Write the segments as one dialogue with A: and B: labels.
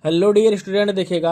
A: Hello dear student, देखिएगा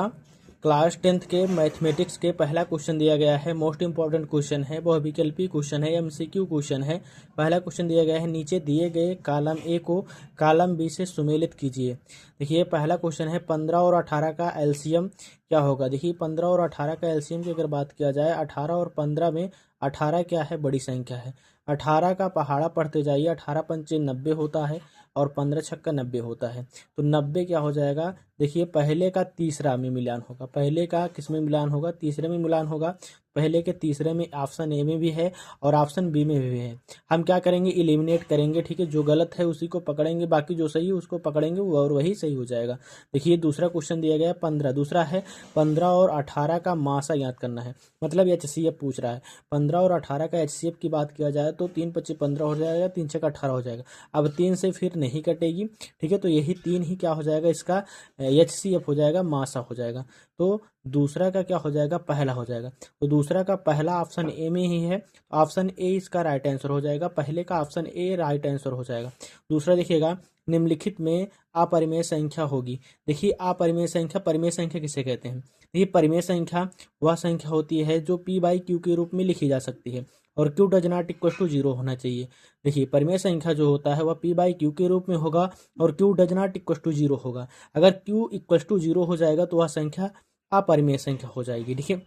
A: class 10th के mathematics के पहला क्वेश्चन दिया गया है। मोस्ट इंपॉर्टेंट क्वेश्चन है, बहुविकल्पी क्वेश्चन है, एमसीक्यू क्वेश्चन है। पहला क्वेश्चन दिया गया है, नीचे दिए गए कॉलम ए को कॉलम बी से सुमेलित कीजिए। देखिए पहला क्वेश्चन है 15 और 18 का एलसीएम क्या होगा। देखिए 15 और 18 का एलसीएम की अगर बात किया जाए, 18 और 15 में 18 क्या है, बड़ी संख्या है। 18 का पहाड़ा पढ़ते जाइए, 18 पंचे 90 होता है और 15 छक्का 90 होता है। तो 90 क्या हो जाएगा, देखिए पहले का तीसरा में मिलान होगा। पहले का किस में मिलान होगा, तीसरे में मिलान होगा। पहले के तीसरे में ऑप्शन ए में भी है और ऑप्शन बी में भी है। हम क्या करेंगे, इलिमिनेट करेंगे, ठीक है। जो गलत है उसी को पकड़ेंगे, बाकी जो सही है उसको पकड़ेंगे और वही सही हो जाएगा। देखिए दूसरा क्वेश्चन दिया गया है 15, दूसरा है 15 और 18 का मासा ज्ञात करना है, मतलब एचसीएफ पूछ रहा है। 15 और 18 का एचसीएफ की बात किया जाए तो 3 25 15 हो जाएगा, 3 6 18 हो जाएगा। अब 3 से फिर नहीं कटेगी, ठीक है। तो यही 3 ही क्या हो जाएगा, इसका एचसीएफ हो जाएगा, मासा हो जाएगा। तो दूसरा का क्या हो जाएगा, पहला हो जाएगा। तो दूसरा का पहला ऑप्शन ए में ही है, ऑप्शन ए इसका राइट आंसर हो जाएगा। पहले का ऑप्शन ए राइट आंसर हो जाएगा। दूसरा देखिएगा, निम्नलिखित में अपरिमेय संख्या होगी। देखिए अपरिमेय संख्या, परिमेय संख्या किसे कहते हैं। देखिए परिमेय संख्या वह संख्या होती है जो पी बाई क्यू के रूप में लिखी जा सकती है और q does not equal to zero होना चाहिए। देखिए परिमेय संख्या जो होता है वह पी बाई क्यू के रूप में होगा और q does not equal to zero होगा। अगर क्यू इक्वल टू जीरो हो जाएगा तो वह संख्या अपरिमेय संख्या हो जाएगी, ठीक है।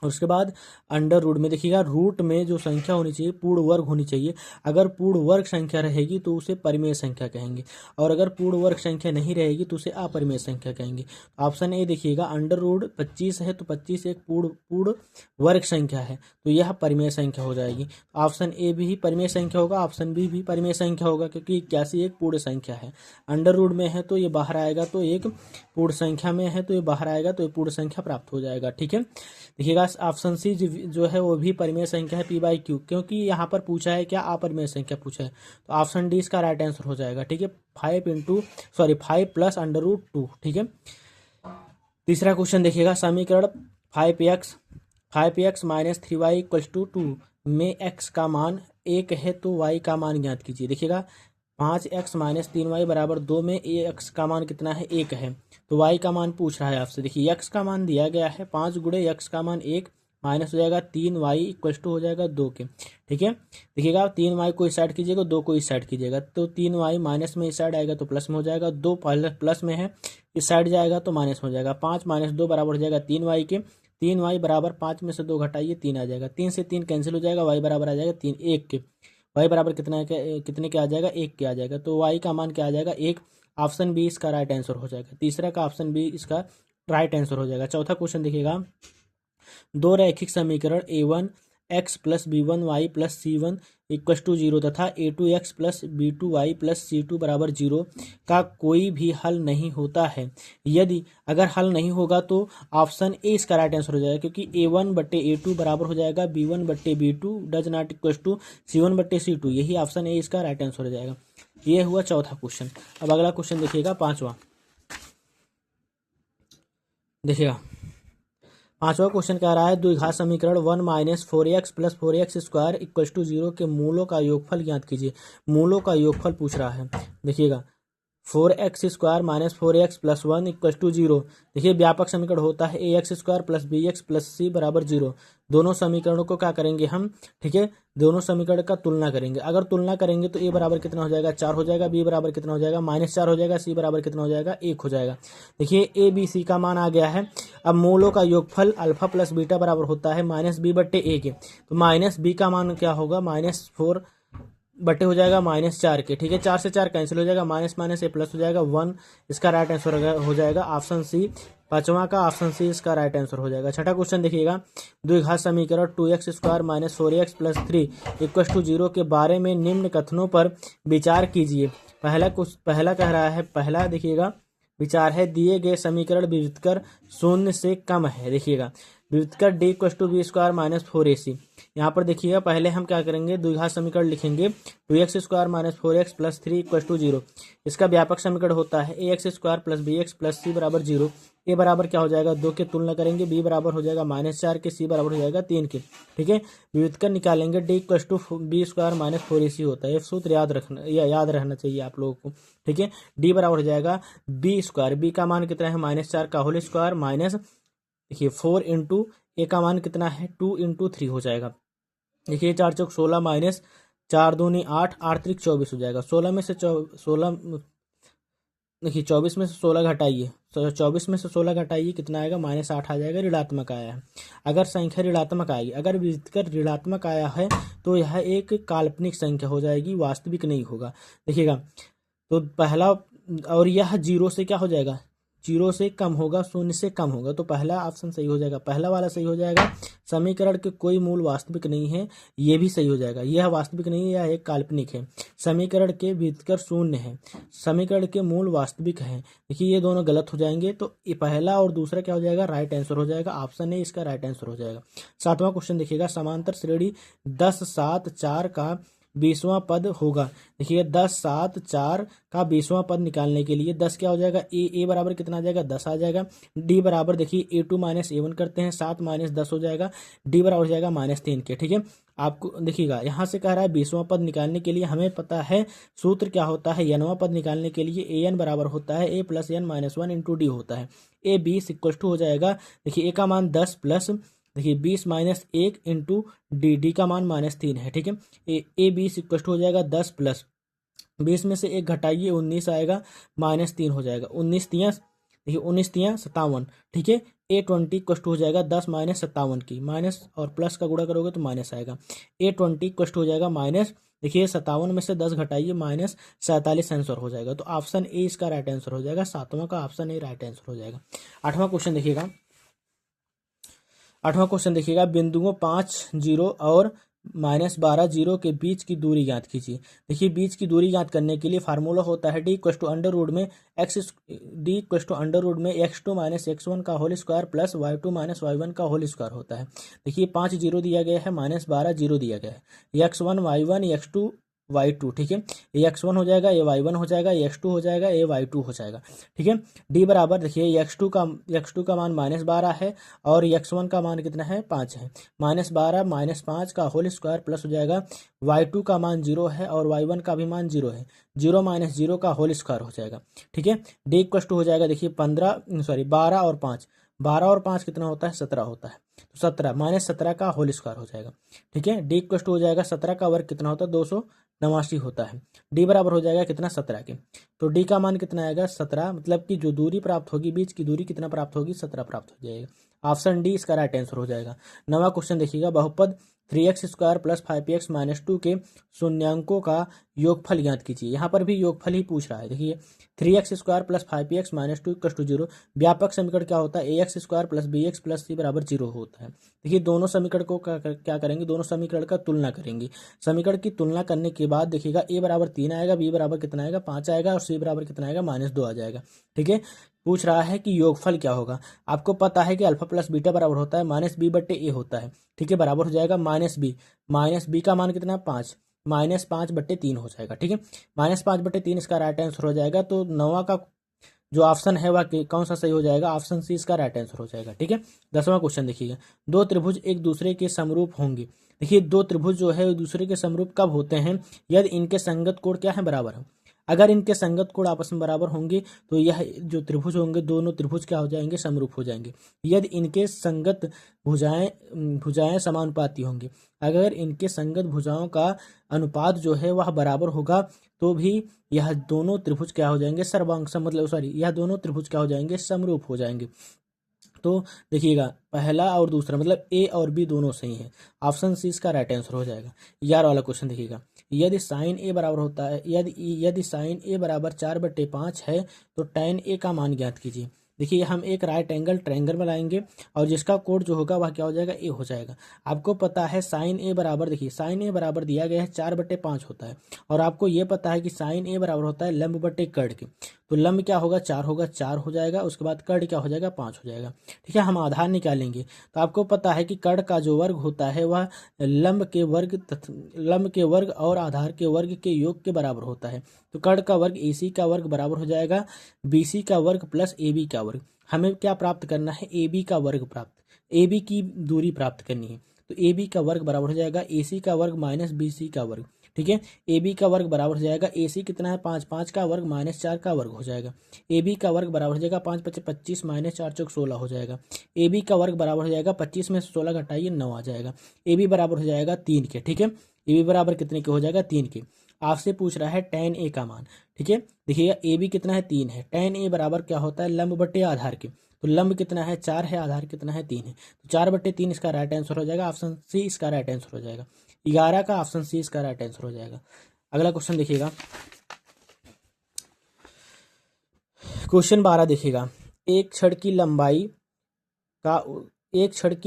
A: और उसके बाद अंडर रूट में देखिएगा, रूट में जो संख्या होनी चाहिए पूर्ण वर्ग होनी चाहिए। अगर पूर्ण वर्ग संख्या रहेगी तो उसे परिमेय संख्या कहेंगे और अगर पूर्ण वर्ग संख्या नहीं रहेगी तो उसे अपरिमेय संख्या कहेंगे। ऑप्शन ए देखिएगा, अंडर रूट 25 है तो 25 एक पूर्ण वर्ग संख्या है, तो यह परिमेय संख्या हो जाएगी। ऑप्शन ए भी परिमेय संख्या होगा, ऑप्शन बी भी परिमेय संख्या होगा, क्योंकि 81 एक पूर्ण संख्या है। अंडर रूट में है तो ये बाहर आएगा, तो एक पूर्ण संख्या में है तो ये बाहर आएगा, तो ये पूर्ण संख्या प्राप्त हो जाएगा, ठीक है। देखिएगा ऑप्शन सी जो है वो भी परिमेय संख्या है, पी बाई क्यू, क्योंकि यहाँ पर पूछा है क्या, अपरिमेय संख्या पूछा है। तो ऑप्शन डी इसका राइट आंसर हो जाएगा, ठीक है। 5 प्लस अंडर रूट 2, ठीक है। तीसरा क्वेश्चन देखिएगा, समीकरण 5x minus 3y equal to 2 में x का मान 1 है तो y का मान ज्ञात कीजिए। देखिएगा 5x माइनस 3y बराबर 2 में x का मान कितना है, 1 है, तो y का मान पूछ रहा है आपसे। देखिए x का मान दिया गया है 5 गुणे x का मान 1 माइनस हो जाएगा 3y इक्वल टू हो जाएगा 2 के, ठीक है। देखिएगा 3y को इस साइड कीजिएगा, 2 को इस साइड कीजिएगा, तो 3y माइनस में इस साइड आएगा तो प्लस में हो जाएगा, 2 प्लस में है इस साइड जाएगा तो माइनस में हो जाएगा। 5 माइनस 2 बराबर हो जाएगा 3y के, 3y बराबर 5 में से 2 घटाइए 3 आ जाएगा, 3 से 3 कैंसिल हो जाएगा, y बराबर आ जाएगा 3 1 के। y बराबर कितना है, कितने के आ जाएगा, 1 के आ जाएगा, तो y का मान क्या आ जाएगा, 1। ऑप्शन बी इसका राइट आंसर हो जाएगा। तीसरा का ऑप्शन बी इसका राइट आंसर हो जाएगा। चौथा क्वेश्चन देखिएगा, दो रैखिक समीकरण a1 x plus b one y plus c one equal to zero तथा a2 x plus b two y plus c two बराबर जीरो का कोई भी हल नहीं होता है। यदि अगर हल नहीं होगा तो ऑप्शन ए इसका राइट आंसर हो जाएगा, क्योंकि a1 बट्टे a2 बराबर हो जाएगा b1 बट्टे b2 does not equal to c1 बट्टे c2, यही ऑप्शन ए इसका राइट आंसर हो जाएगा। ये हुआ चौथा क्वेश्चन। अब अगला क्वेश्चन देखिएगा, पांचवा देखिएगा। पांचवा क्वेश्चन कह रहा है, द्विघात समीकरण 1 minus 4x plus 4x square equal to 0 के मूलों का योगफल ज्ञात कीजिए। मूलों का योगफल पूछ रहा है। देखिएगा 4x square minus 4x plus 1 equal to 0। देखिए व्यापक समीकरण होता है ax square plus bx plus c बराबर 0। दोनों समीकरणों को क्या करेंगे हम, ठीक है, दोनों समीकरण का तुलना करेंगे। अगर तुलना करेंगे तो a बराबर कितना हो जाएगा, 4 हो जाएगा, b बराबर कितना हो जाएगा, -4 हो जाएगा, c बराबर कितना हो जाएगा, 1 हो जाएगा। देखिए a b c का मान आ गया है। अब मूलों का योगफल अल्फा प्लस बीटा बराबर होता है -b बट्टे a के, तो -b का मान क्या होगा, -4 बटे हो जाएगा -4 के, ठीक है। 4 से 4 कैंसिल हो जाएगा, माइनस माइनस ए प्लस हो जाएगा 1, इसका राइट आंसर हो जाएगा ऑप्शन सी। पांचवा का ऑप्शन सी इसका राइट आंसर हो जाएगा। छठा क्वेश्चन देखिएगा, द्विघात समीकरण 2x square minus 4x plus 3 equal to 0 के बारे में निम्न कथनों पर विचार कीजिए। पहला कह रहा है, पहला देखिएगा विचार है, दिए गए समीकरण विविधकर शून्य से कम है। देखिएगा व्युत्कर D equal to B square minus 4ac। यहाँ पर देखिएगा पहले हम क्या करेंगे, द्विघात समीकरण लिखेंगे 2x square minus 4x plus 3 equal to 0। इसका व्यापक समीकरण होता है ax square plus bx plus c बराबर 0। a बराबर क्या हो जाएगा 2 के तुलना करेंगे, b बराबर हो जाएगा -4 के, c बराबर हो जाएगा 3 के। ठीक है, व्युत्कर निकालेंगे D equal to B square minus 4ac होता है। ये सूत्र याद रहना चाहिए आप लोगों को। ठीक है, डी बराबर हो जाएगा बी स्क्वायर, बी का मान कितना है -4 का होल स्क्वायर माइनस देखिए 4 इंटू ए का मान कितना है 2 इंटू 3 हो जाएगा। देखिए 4 चौक 16 माइनस 4 दूनी 8, 8 त्रिक 24 हो जाएगा। 16 में से 16 देखिए 24 में से 16 घटाइए, 24 में से 16 घटाइए कितना आएगा -8 आ जाएगा, ऋणात्मक आया है। अगर संख्या ऋणात्मक आएगी, अगर व्युत्कर ऋणात्मक आया है तो यह एक काल्पनिक संख्या हो जाएगी, वास्तविक नहीं होगा। देखिएगा तो पहला, और यह 0 से क्या हो जाएगा, 0 से कम होगा, 0 से कम होगा, तो पहला ऑप्शन सही हो जाएगा, पहला वाला सही हो जाएगा। समीकरण के कोई मूल वास्तविक नहीं है, ये भी सही हो जाएगा। यह वास्तविक नहीं है, यह एक काल्पनिक है। समीकरण के व्युत्कर 0 है, समीकरण के मूल वास्तविक है। देखिए ये दोनों गलत हो जाएंगे, तो ये पहला और दूसरा क्या हो जाएगा, राइट आंसर हो जाएगा। ऑप्शन ए इसका राइट आंसर हो जाएगा। 7वां क्वेश्चन देखिएगा, समांतर श्रेणी 10 7 4 का 20वां पद होगा। देखिए 10 7 4 का 20वां पद निकालने के लिए 10 क्या हो जाएगा, ए बराबर कितना आ जाएगा 10 आ जाएगा। डी बराबर देखिए a2 माइनस a1 करते हैं, 7 माइनस 10 हो जाएगा। डी बराबर हो जाएगा -3 के। ठीक है, आपको देखिएगा यहाँ से कह रहा है 20वां पद निकालने के लिए हमें पता है सूत्र क्या होता है, n वां पद निकालने के लिए an बराबर होता है a plus n minus 1 into D होता है। a 20 इक्वल टू हो जाएगा, देखिए a का मान 10 प्लस देखिए 20 माइनस 1 इंटू डी का मान -3 है। ठीक है, ए 20 इक्वल टू हो जाएगा 10 प्लस 20 में से 1 घटाइए 19 आएगा, -3 हो जाएगा। 19 तियाँ देखिए 19 तियाँ 57। ठीक है, a20 इक्वल टू हो जाएगा 10 माइनस 57 की, माइनस और प्लस का गुणा करोगे तो माइनस आएगा। a20 इक्वल टू हो जाएगा माइनस देखिए 57 में से 10 घटाइए -47 आंसर हो जाएगा। तो ऑप्शन ए इसका राइट आंसर हो जाएगा। 7वां का ऑप्शन ए राइट आंसर हो जाएगा। 8वां क्वेश्चन देखिएगा, 8वां क्वेश्चन देखिएगा, बिंदुओं 5 0 और -12 0 के बीच की दूरी ज्ञात कीजिए। देखिए बीच की दूरी ज्ञात करने के लिए फार्मूला होता है D equal to under root में x2 माइनस x1 का whole square plus y2 minus y1 का होल स्क्वायर होता है। देखिए 5 0 दिया गया है, -12 0 दिया गया है, x1 y1 x2 y2। ठीक है, ये x1 हो जाएगा, ये y1 हो जाएगा, ये x2 हो जाएगा, ये y2 हो जाएगा। ठीक है, d बराबर देखिए x2 का मान -12 है और x1 का मान कितना है 5 है। -12 -5 का होल स्क्वायर प्लस हो जाएगा y2 का मान 0 है और y1 का भी मान 0 है, 0 माइनस 0 का होल स्क्वायर हो जाएगा। ठीक है, d इक्वल टू हो जाएगा देखिए 12 और 5, 12 और 5 कितना होता है 17 होता है, तो 17 -17 का होल स्क्वायर हो जाएगा। ठीक है, डी इक्वल टू हो जाएगा 17 का वर्ग कितना होता है 289 होता है। डी बराबर हो जाएगा कितना 17 के, तो डी का मान कितना आएगा 17, मतलब कि जो दूरी प्राप्त होगी बीच की दूरी कितना प्राप्त होगी 17 प्राप्त हो जाएगा। ऑप्शन डी इसका राइट आंसर हो जाएगा। 9वां क्वेश्चन देखिएगा, बहुपद 3x square plus 5x minus 2 के शून्यांकों का योगफल ज्ञात कीजिए। यहाँ पर भी योगफल ही पूछ रहा है। देखिए 3x square plus 5x minus 2 equal to 0। व्यापक समीकरण क्या होता है, ax square plus bx plus c बराबर 0 होता है। देखिए दोनों समीकरण को क्या करेंगे, दोनों समीकरण का तुलना करेंगे। समीकरण की तुलना करने के बाद देखिएगा a बराबर 3 आएगा, b बराबर कितना आएगा 5 आएगा और c बराबर कितना आएगा -2 आ जाएगा। ठीक है, पूछ रहा है कि योगफल क्या होगा। आपको पता है कि अल्फा प्लस बीटा बराबर होता है -b/a होता है। ठीक है, बराबर हो जाएगा -b का मान कितना 5, -5/3 हो जाएगा। ठीक है, -5/3 इसका राइट आंसर हो जाएगा। तो 9वां का जो ऑप्शन है वह कौन सा सही हो जाएगा, ऑप्शन सी इसका राइट आंसर हो जाएगा। ठीक है, 10वां क्वेश्चन देखिएगा, दो त्रिभुज एक दूसरे के समरूप होंगे। देखिए दो त्रिभुज जो है दूसरे के समरूप कब होते हैं, यदि इनके संगत कोण क्या है बराबर है। अगर इनके संगत कोण आपस में बराबर होंगे तो यह जो त्रिभुज होंगे दोनों त्रिभुज क्या हो जाएंगे, समरूप हो जाएंगे। यदि इनके संगत भुजाएं समानुपाती होंगी, अगर इनके संगत भुजाओं का अनुपात जो है वह बराबर होगा तो भी यह दोनों त्रिभुज क्या हो जाएंगे, यह दोनों त्रिभुज क्या हो जाएंगे, समरूप हो जाएंगे। तो देखिएगा पहला और दूसरा मतलब ए और बी दोनों सही है। ऑप्शन सी इसका राइट आंसर हो जाएगा। 11 वाला क्वेश्चन देखिएगा, यदि साइन ए बराबर होता है, यदि साइन ए बराबर 4/5 है तो tan ए का मान ज्ञात कीजिए। देखिए हम एक राइट एंगल ट्रायंगल बनाएंगे और जिसका कोण जो होगा वह क्या हो जाएगा, ए हो जाएगा। आपको पता है साइन ए बराबर, देखिए साइन ए बराबर दिया गया है 4/5 होता है और आपको ये पता है कि साइन ए बराबर होता है लंब बटे कर्ण के। तो लंब क्या होगा 4 होगा, 4 हो जाएगा। उसके बाद कर्ण क्या हो जाएगा 5 हो जाएगा। ठीक है, हम आधार निकालेंगे। तो आपको पता है कि कर्ण का जो वर्ग होता है वह लंब के वर्ग और आधार के वर्ग के योग के बराबर होता है। तो कर्ण का वर्ग AC का वर्ग बराबर हो जाएगा BC का वर्ग प्लस AB का वर्ग। हमें क्या प्राप्त करना है, AB का वर्ग AB की दूरी प्राप्त करनी है। तो AB का वर्ग बराबर हो जाएगा AC का वर्ग माइनस BC का वर्ग। ठीक है, AB का वर्ग बराबर हो जाएगा AC कितना है 5, 5 का वर्ग माइनस 4 का वर्ग हो जाएगा। AB का वर्ग बराबर हो जाएगा 5 5 25 माइनस 4 चौक 16 हो जाएगा। AB का वर्ग बराबर हो जाएगा 25 में से 16 घटाइए 9 आ जाएगा। AB बराबर हो जाएगा 3 के। ठीक है, AB बराबर कितने के हो जाएगा 3 के। आपसे पूछ रहा है tan A का मान। ठीक है, देखिएगा AB कितना है 3 है। tan A बराबर क्या होता है लंब बटे आधार के। तो लंब कितना है 4 है, आधार कितना है 3 है। तो 4/3 इसका राइट आंसर हो जाएगा, ऑप्शन सी इसका राइट आंसर हो जाएगा। 11 का ऑप्शन सी इसका राइट आंसर हो जाएगा। अगला क्वेश्चन देखिएगा, क्वेश्चन 12 देखिएगा। एक क्षण की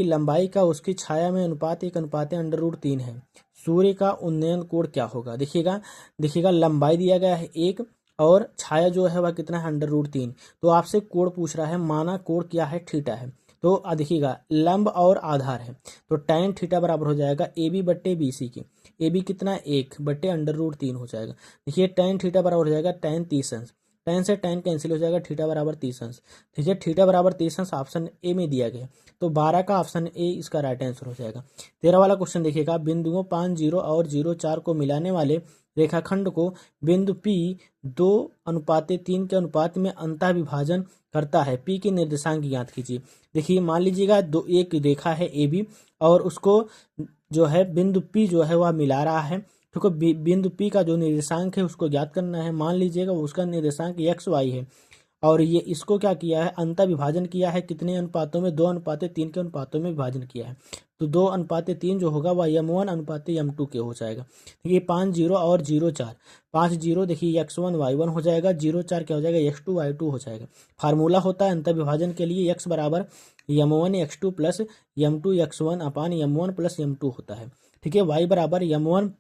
A: लंबाई का उसकी छाया में अनुपात 1/√3 है। सूर्य का उन्नयन कोण क्या होगा। देखिएगा लंबाई दिया गया है 1 और छाया जो है वह कितना है √3। तो आपसे कोण पूछ रहा है, माना कोण क्या है थीटा है। तो देखिएगा लंब और आधार है, तो tan थीटा बराबर हो जाएगा AB बट्टे BC की। AB कितना 1/√3 हो जाएगा। देखिए tan थीटा बराबर हो जाएगा tan 30 अंश। tan से tan कैंसिल हो जाएगा, थीटा बराबर 30 अंश। ठीक है, थीटा बराबर 30 अंश ऑप्शन ए में दिया गया। तो 12 का ऑप्शन ए इसका राइट आंसर हो जाएगा। 13 वाला क्वेश्चन देखिएगा, बिंदुओं 5 0 और 0 4 को मिलाने वाले रेखाखंड को बिंदु P 2:3 के अनुपात में अंतः विभाजन करता है। P के निर्देशांक ज्ञात कीजिए। देखिए मान लीजिएगा एक रेखा है AB और उसको जो है बिंदु P जो है वह मिला रहा है। ठीक है, बिंदु P का जो निर्देशांक है उसको ज्ञात करना है। मान लीजिएगा उसका निर्देशांक XY है और ये इसको क्या किया है अंतः विभाजन किया है कितने अनुपातों में 2:3 के अनुपातों में विभाजन किया है। तो 2:3 जो होगा वह M1:M2 के हो जाएगा। देखिए 5 0 और 0 4, 5 0 देखिए X1 Y1 हो जाएगा, 0 4 क्या हो जाएगा X2 Y2 हो जाएगा। फार्मूला होता है अंतः विभाजन के लिए X बराबर M1 X2 plus M2 X1 अपान M1 प्लस M2 होता है। ठीक है, Y बराबर M1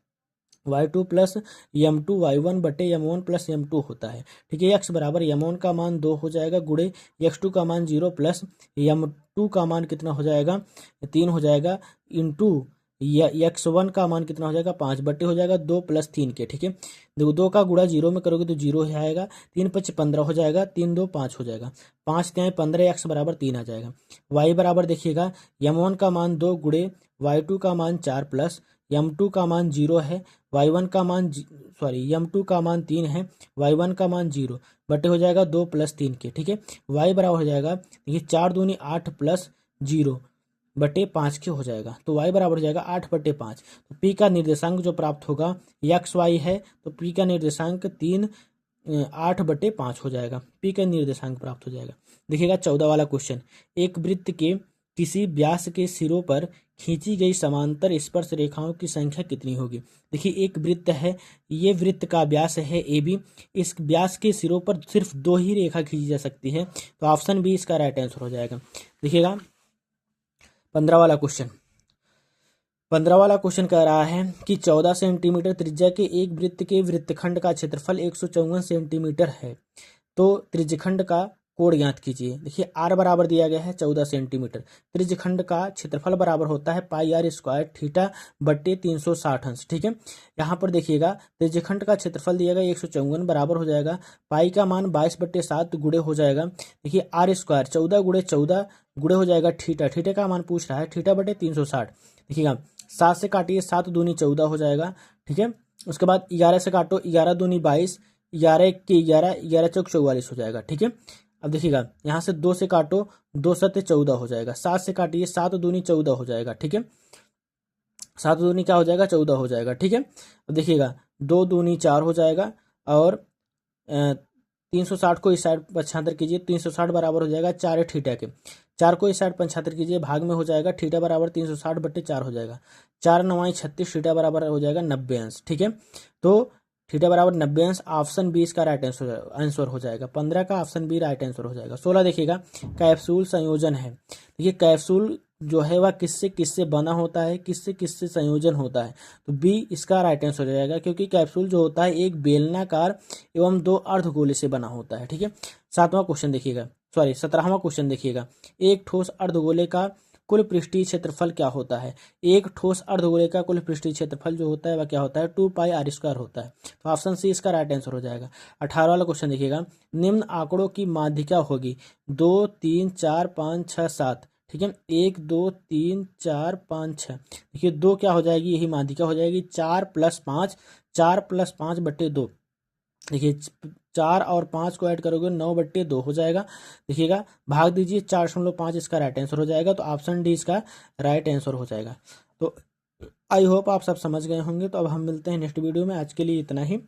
A: Y2 plus M2 Y1 बटे M1 प्लस M2 होता है। ठीक है, X बराबर M1 का मान 2 हो जाएगा गुणे X2 का मान 0 प्लस M2 का मान कितना हो जाएगा 3 हो जाएगा इंटू X1 का मान कितना हो जाएगा 5 बटे हो जाएगा 2 प्लस 3 के। ठीक है, देखो 2 का गुणा 0 में करोगे तो 0 हो जाएगा, 3 5 15 हो जाएगा, 3 2 5 हो जाएगा, 5 3 15 X बराबर 3 आ जाएगा। Y बराबर देखिएगा M1 का मान 2 गुणे Y2 का मान 4 प्लस M2 का मान 0 है, M2 का मान 3 है, Y1 का मान 0 बटे हो जाएगा 2 प्लस 3 के। ठीक है, Y बराबर हो जाएगा देखिए 4 दूनी 8 प्लस 0 बटे 5 के हो जाएगा। तो Y बराबर हो जाएगा 8/5। तो P का निर्देशांक जो प्राप्त होगा XY है, तो P का निर्देशांक 8/5 हो जाएगा। P का निर्देशांक प्राप्त हो जाएगा। देखिएगा 14 वाला क्वेश्चन, एक वृत्त के किसी व्यास के सिरों पर खींची गई समांतर स्पर्श रेखाओं की संख्या कितनी होगी। देखिए एक वृत्त है, ये वृत्त का व्यास है AB, इस व्यास के सिरों पर सिर्फ 2 ही रेखा खींची जा सकती है। तो ऑप्शन बी इसका राइट आंसर हो जाएगा। देखिएगा 15 वाला क्वेश्चन कह रहा है कि 14 सेंटीमीटर त्रिज्या के एक वृत्त के वृत्तखंड का क्षेत्रफल 154 सेंटीमीटर है, तो त्रिज्यखंड का कोण ज्ञात कीजिए। देखिए R बराबर दिया गया है 14 सेंटीमीटर, त्रिज्यखंड का क्षेत्रफल बराबर होता है πr² थीटा बट्टे 360 अंश। ठीक है, यहाँ पर देखिएगा त्रिज्यखंड का क्षेत्रफल दिया गया 154 बराबर हो जाएगा पाई का मान 22/7 गुणे हो जाएगा। देखिए R² 14 गुणे 14 गुणे हो जाएगा थीटा का मान पूछ रहा है, थीटा बटे 360। देखिएगा 7 से काटिए 7 दूनी 14 हो जाएगा। ठीक है, उसके बाद 11 से काटो 11 दूनी 22, 11 के 11, 11 चौक 44 हो जाएगा। ठीक है, अब देखिएगा यहाँ से 2 से काटो 2 7 14 हो जाएगा, 7 से काटिए 7 दूनी 14 हो जाएगा। ठीक है, 7 दूनी क्या हो जाएगा 14 हो जाएगा। ठीक है, अब देखिएगा 2 दूनी 4 हो जाएगा और 360 को इस साइड पक्षांतर कीजिए, 360 बराबर हो जाएगा 4 थीटा के, 4 को इस साइड पक्षांतर कीजिए भाग में हो जाएगा थीटा बराबर 360/4 हो जाएगा, 4 9 36 थीटा बराबर हो जाएगा 90 अंश। ठीक है, तो थीटा बराबर 90 अंश, ऑप्शन बी इसका राइट आंसर हो जाएगा। 15 का ऑप्शन बी राइट आंसर हो जाएगा। 16 देखिएगा कैप्सूल संयोजन है। देखिए कैप्सूल जो है वह किससे किससे बना होता है, किससे किससे संयोजन होता है। तो बी इसका राइट आंसर हो जाएगा, क्योंकि कैप्सूल जो होता है एक बेलनाकार एवं दो अर्धगोले से बना होता है। ठीक है, 17वां क्वेश्चन देखिएगा, एक ठोस अर्धगोले का कुल पृष्ठीय क्षेत्रफल क्या होता है। एक ठोस अर्धगोले का कुल पृष्ठीय क्षेत्रफल जो होता है वह क्या होता है, 2πr² होता है। तो ऑप्शन सी इसका राइट आंसर हो जाएगा। 18वां वाला क्वेश्चन देखिएगा, निम्न आंकड़ों की माध्यिका होगी 2 3 4 5 6 7। ठीक है, 1 2 3 4 5 6। देखिए 2 क्या हो जाएगी, यही माध्यिका हो जाएगी। 4+5, 4+5/2। देखिए 4 और 5 को ऐड करोगे 9/2 हो जाएगा। देखिएगा भाग दीजिए, 4.5 इसका राइट आंसर हो जाएगा। तो ऑप्शन डी इसका राइट आंसर हो जाएगा। तो आई होप आप सब समझ गए होंगे। तो अब हम मिलते हैं नेक्स्ट वीडियो में, आज के लिए इतना ही।